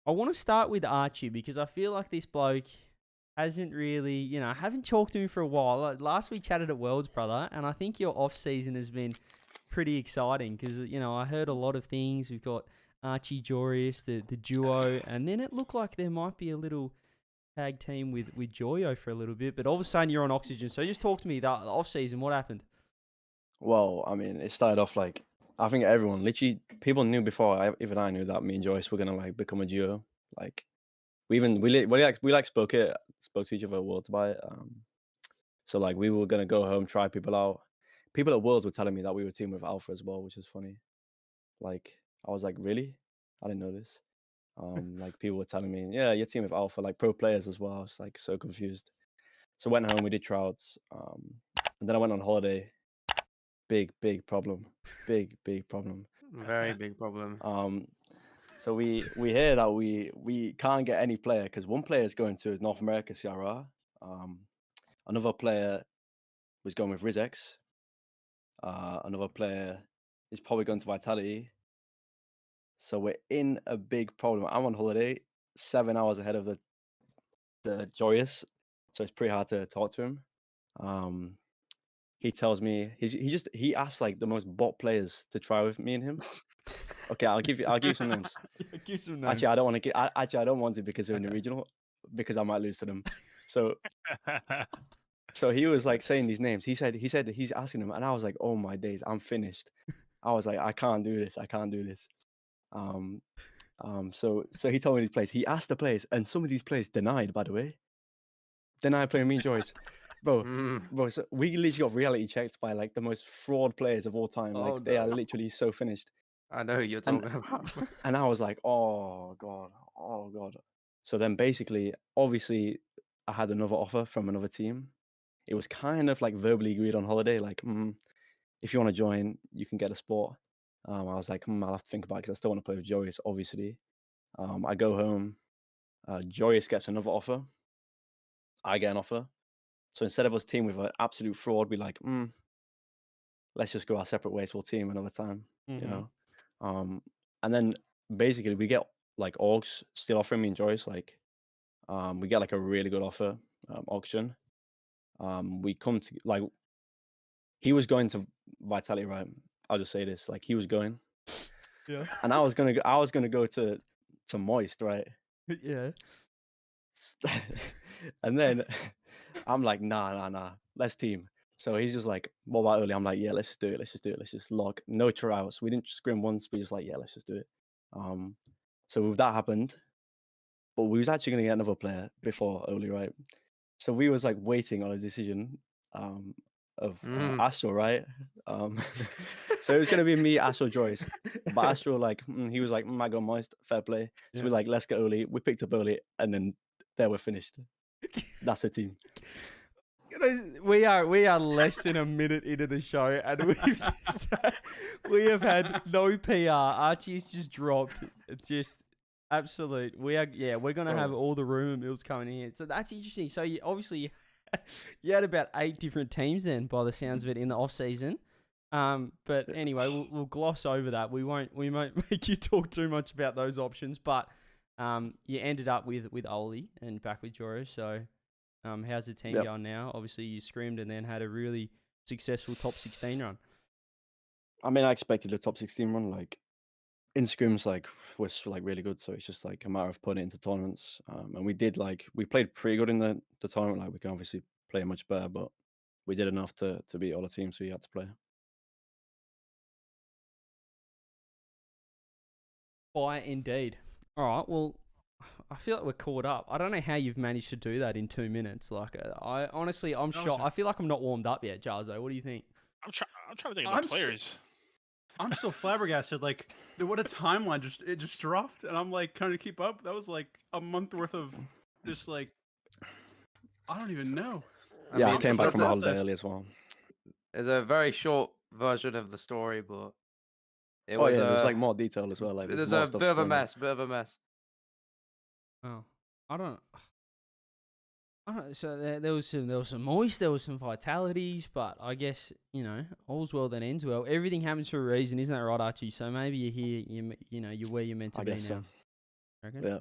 I want to start with Archie because I feel like this bloke hasn't really, I haven't talked to him for a while. Like, last we chatted at Worlds, brother, and I think your off season has been pretty exciting because I heard a lot of things. We've got Archie Jorius, the duo, and then it looked like there might be a little tag team with Joyo for a little bit, but all of a sudden you're on oxygen. So just talk to me, the off season, what happened? Well, I mean, it started off like I think everyone, literally, people knew before. Even I knew that me and Joyce were gonna like become a duo. Like we spoke to each other at Worlds about it. So like we were gonna go home, try people out. People at Worlds were telling me that we were team with Alpha as well, which is funny. Like I was like, really? I didn't know this. Like people were telling me, yeah, you're team with Alpha, like pro players as well. I was like so confused. So went home, we did trials, and then I went on holiday. Big problem. Big problem. Very big problem. So we hear that we can't get any player because one player is going to North America CRR. Another player was going with Rizex. Another player is probably going to Vitality. So we're in a big problem. I'm on holiday, 7 hours ahead of the Joyous, so it's pretty hard to talk to him. He tells me he asked like the most bot players to try with me and him. Okay, I'll give you some names. Give some names. Actually, I don't want to actually I don't want to because they're in the regional, because I might lose to them. So he was like saying these names. He said he's asking them, and I was like, oh my days, I'm finished. I was like, I can't do this. So he told me these players. He asked the players, and some of these players denied. By the way, denied playing me and Joyce, bro. So we literally got reality checked by like the most fraud players of all time. Oh, Like they are no. literally so finished. I know who you're talking about. And I was like, oh god. So then basically, obviously, I had another offer from another team. It was kind of like verbally agreed on holiday, like, if you want to join, you can get a sport. I was like, I'll have to think about it because I still want to play with Joyous, obviously. I go home. Joyous gets another offer. I get an offer. So instead of us team with an absolute fraud, we like, let's just go our separate ways. We'll team another time, you know. And then basically we get like orgs still offering me and Joyce, like, we get like a really good offer, auction. We come to like, he was going to Vitality, right? I'll just say this, like he was going, Yeah. and I was gonna go to Moist, right? Yeah. And then I'm like, nah, let's team. So he's just like, what about early? I'm like, yeah, let's just do it. Let's just log. No tryouts. We didn't scrim once. We just like, yeah, let's just do it. So with that happened, but we was actually gonna get another player before early, right? So we was like waiting on a decision of Astral, right? So it was gonna be me, Astral, Joyce. But Astral, like, he was like, I go Moist, fair play. So we're like, let's get early. We picked up early, and then there we're finished. That's the team. We are less than a minute into the show, and we have had no PR. Archie's just dropped. It's just absolute. We're gonna have all the rumor mills coming in. So that's interesting. So you obviously you had about 8 different teams then, by the sounds of it, in the off season. But anyway, we'll gloss over that. We won't make you talk too much about those options. But you ended up with Oli and back with Joro. So how's the team going now? Obviously, you screamed and then had a really successful top 16 run. I mean, I expected a top 16 run. Like in scrims, like was like really good. So it's just like a matter of putting it into tournaments. And we played pretty good in the tournament. Like we can obviously play much better, but we did enough to beat all the teams we had to play. Indeed. All right. Well, I feel like we're caught up. I don't know how you've managed to do that in 2 minutes. Like, I'm shocked. I feel like I'm not warmed up yet, Jarzo. What do you think? I'm trying to think of the players. I'm still flabbergasted. Like, what a timeline! It just dropped, and I'm like trying to keep up. That was like a month worth of just like, I don't even know. I came back from a holiday early as well. It's a very short version of the story, but there's like more detail as well. Like there's a bit of a mess. Oh, I don't. So there was some Moist, there was some Vitalities, but I guess all's well that ends well. Everything happens for a reason, isn't that right, Archie? So maybe you're here, you're where you're meant to be now. So. Reckon? Yeah.